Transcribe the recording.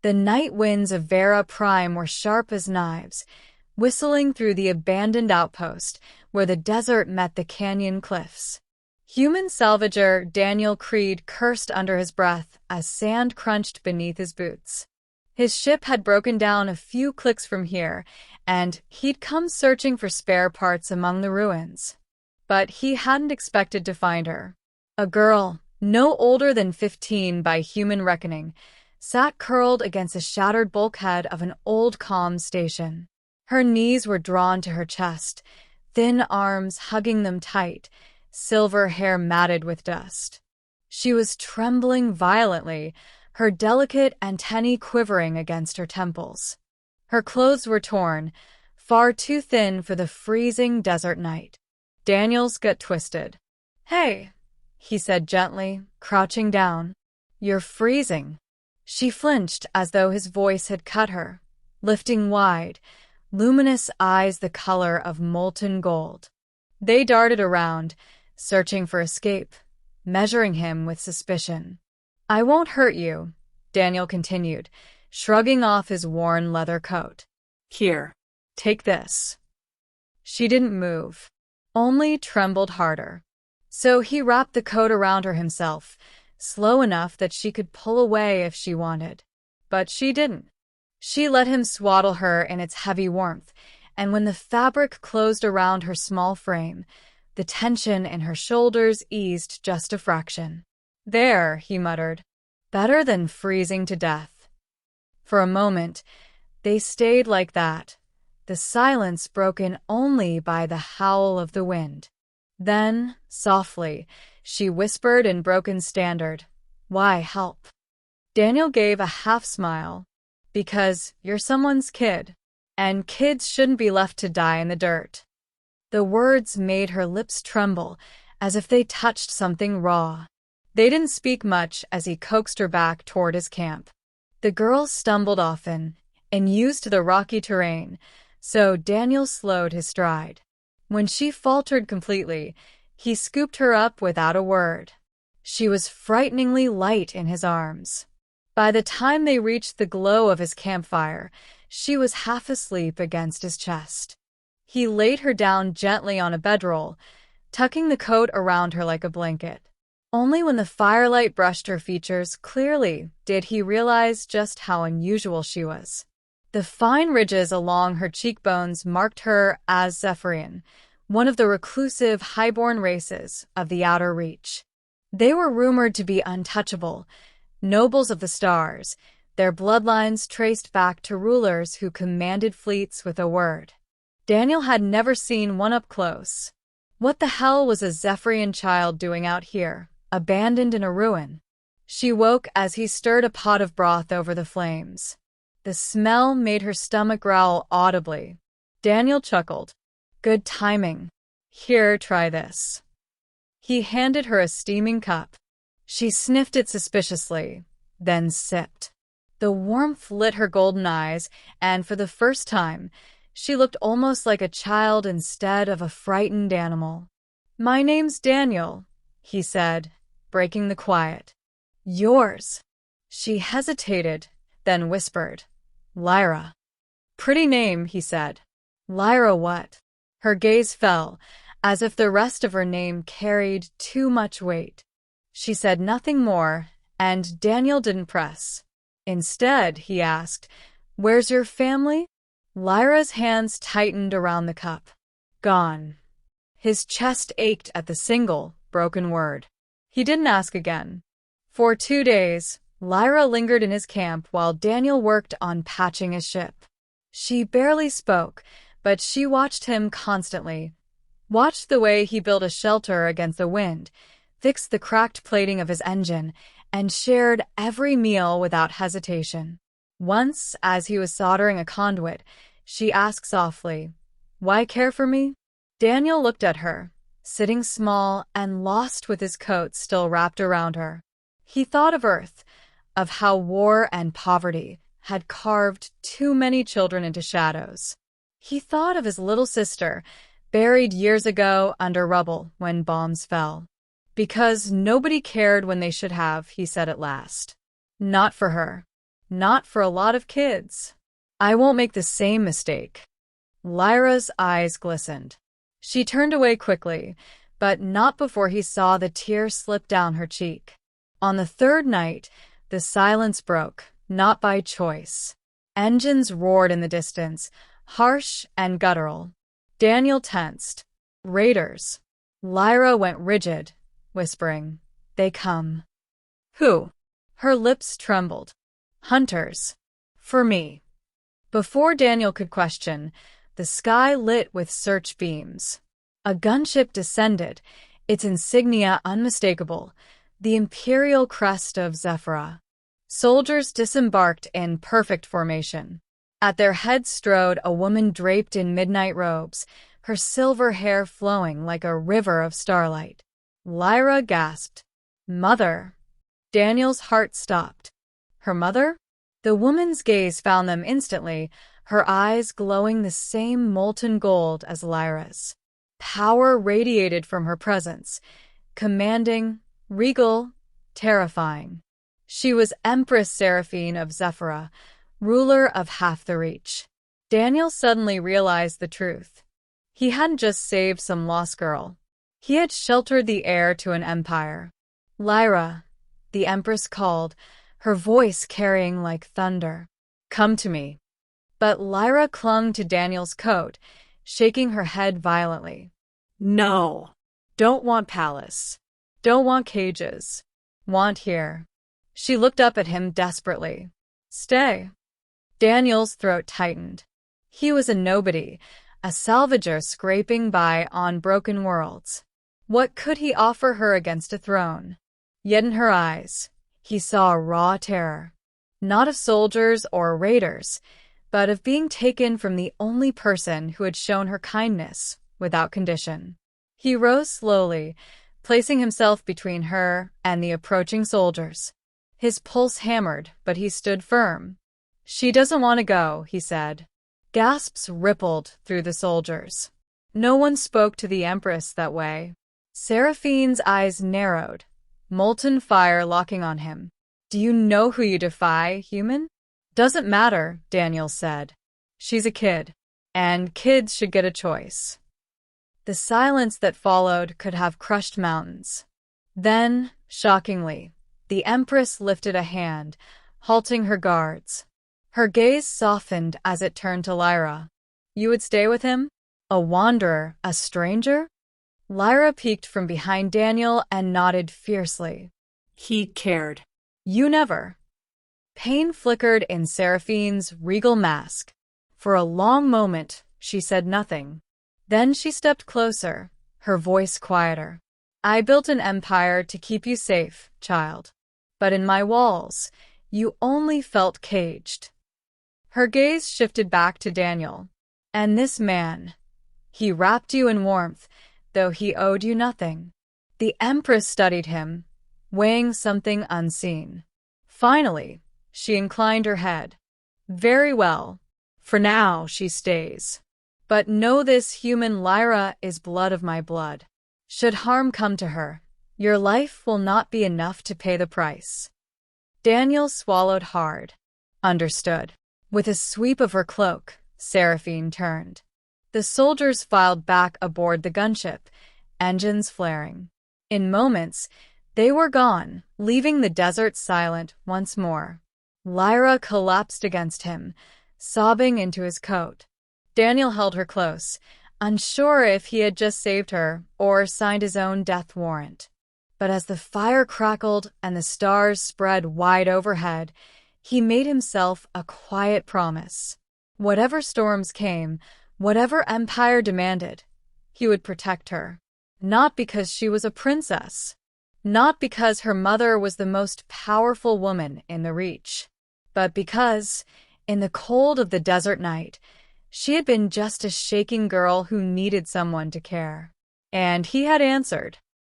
The night winds of Vera Prime were sharp as knives, whistling through the abandoned outpost where the desert met the canyon cliffs. Human salvager Daniel Creed cursed under his breath as sand crunched beneath his boots. His ship had broken down a few clicks from here, and he'd come searching for spare parts among the ruins. But he hadn't expected to find her. A girl, no older than 15 by human reckoning, sat curled against a shattered bulkhead of an old comm station. Her knees were drawn to her chest, thin arms hugging them tight, silver hair matted with dust. She was trembling violently, her delicate antennae quivering against her temples. Her clothes were torn, far too thin for the freezing desert night. Daniel's gut twisted. "Hey," he said gently, crouching down. "You're freezing." She flinched as though his voice had cut her, lifting wide, luminous eyes the color of molten gold. They darted around, searching for escape, measuring him with suspicion. "I won't hurt you," Daniel continued, shrugging off his worn leather coat. "Here, take this." She didn't move, only trembled harder. So he wrapped the coat around her himself, slow enough that she could pull away if she wanted. But she didn't. She let him swaddle her in its heavy warmth, and when the fabric closed around her small frame, the tension in her shoulders eased just a fraction. "There," he muttered. "Better than freezing to death." For a moment, they stayed like that, the silence broken only by the howl of the wind. Then, softly, she whispered in broken standard, "Why help?" Daniel gave a half-smile. "Because you're someone's kid, and kids shouldn't be left to die in the dirt." The words made her lips tremble, as if they touched something raw. They didn't speak much as he coaxed her back toward his camp. The girl stumbled often and used the rocky terrain, so Daniel slowed his stride. When she faltered completely, he scooped her up without a word. She was frighteningly light in his arms. By the time they reached the glow of his campfire, she was half asleep against his chest. He laid her down gently on a bedroll, tucking the coat around her like a blanket. Only when the firelight brushed her features clearly did he realize just how unusual she was. The fine ridges along her cheekbones marked her as Zephyrian, one of the reclusive, highborn races of the Outer Reach. They were rumored to be untouchable, nobles of the stars, their bloodlines traced back to rulers who commanded fleets with a word. Daniel had never seen one up close. What the hell was a Zephyrian child doing out here, abandoned in a ruin? She woke as he stirred a pot of broth over the flames. The smell made her stomach growl audibly. Daniel chuckled. "Good timing. Here, try this." He handed her a steaming cup. She sniffed it suspiciously, then sipped. The warmth lit her golden eyes, and for the first time, she looked almost like a child instead of a frightened animal. "My name's Daniel," he said, breaking the quiet. "Yours." She hesitated, then whispered, "Lyra." "Pretty name," he said. "Lyra what?" Her gaze fell, as if the rest of her name carried too much weight. She said nothing more, and Daniel didn't press. Instead, he asked, "Where's your family?" Lyra's hands tightened around the cup. "Gone." His chest ached at the single, broken word. He didn't ask again. For 2 days, Lyra lingered in his camp while Daniel worked on patching his ship. She barely spoke, but she watched him constantly. Watched the way he built a shelter against the wind, fixed the cracked plating of his engine, and shared every meal without hesitation. Once, as he was soldering a conduit, she asked softly, "Why care for me?" Daniel looked at her, sitting small and lost with his coat still wrapped around her. He thought of Earth, of how war and poverty had carved too many children into shadows. He thought of his little sister, buried years ago under rubble when bombs fell. "Because nobody cared when they should have," he said at last. "Not for her." Not for a lot of kids. I won't make the same mistake. Lyra's eyes glistened. She turned away quickly, but not before he saw the tear slip down her cheek. On the third night, the silence broke, not by choice. Engines roared in the distance, harsh and guttural. Daniel tensed. Raiders. Lyra went rigid, whispering, "They come." "Who?" Her lips trembled. "Hunters. For me." Before Daniel could question, the sky lit with search beams. A gunship descended, its insignia unmistakable, the imperial crest of Zephyra. Soldiers disembarked in perfect formation. At their heads strode a woman draped in midnight robes, her silver hair flowing like a river of starlight. Lyra gasped, "Mother!" Daniel's heart stopped. Her mother? The woman's gaze found them instantly, her eyes glowing the same molten gold as Lyra's. Power radiated from her presence, commanding, regal, terrifying. She was Empress Seraphine of Zephyra, ruler of half the Reach. Daniel suddenly realized the truth. He hadn't just saved some lost girl. He had sheltered the heir to an empire. "Lyra," the Empress called, her voice carrying like thunder. "Come to me." But Lyra clung to Daniel's coat, shaking her head violently. "No. Don't want palace. Don't want cages. Want here." She looked up at him desperately. "Stay." Daniel's throat tightened. He was a nobody, a salvager scraping by on broken worlds. What could he offer her against a throne? Yet in her eyes, he saw a raw terror. Not of soldiers or raiders, but of being taken from the only person who had shown her kindness without condition. He rose slowly, placing himself between her and the approaching soldiers. His pulse hammered, but he stood firm. "She doesn't want to go," he said. Gasps rippled through the soldiers. No one spoke to the Empress that way. Seraphine's eyes narrowed, molten fire locking on him. "Do you know who you defy, human?" "Doesn't matter," Daniel said. "She's a kid, and kids should get a choice." The silence that followed could have crushed mountains. Then, shockingly, the Empress lifted a hand, halting her guards. Her gaze softened as it turned to Lyra. "You would stay with him? A wanderer, a stranger?" Lyra peeked from behind Daniel and nodded fiercely. "He cared. You never." Pain flickered in Seraphine's regal mask. For a long moment, she said nothing. Then she stepped closer, her voice quieter. "I built an empire to keep you safe, child. But in my walls, you only felt caged." Her gaze shifted back to Daniel. "And this man, he wrapped you in warmth, though he owed you nothing." The Empress studied him, weighing something unseen. Finally, she inclined her head. "Very well. For now, she stays. But know this, human Lyra is blood of my blood. Should harm come to her, your life will not be enough to pay the price." Daniel swallowed hard. "Understood." With a sweep of her cloak, Seraphine turned. The soldiers filed back aboard the gunship, engines flaring. In moments, they were gone, leaving the desert silent once more. Lyra collapsed against him, sobbing into his coat. Daniel held her close, unsure if he had just saved her or signed his own death warrant. But as the fire crackled and the stars spread wide overhead, he made himself a quiet promise. Whatever storms came, whatever empire demanded, he would protect her. Not because she was a princess. Not because her mother was the most powerful woman in the Reach. But because, in the cold of the desert night, she had been just a shaking girl who needed someone to care. And he had answered.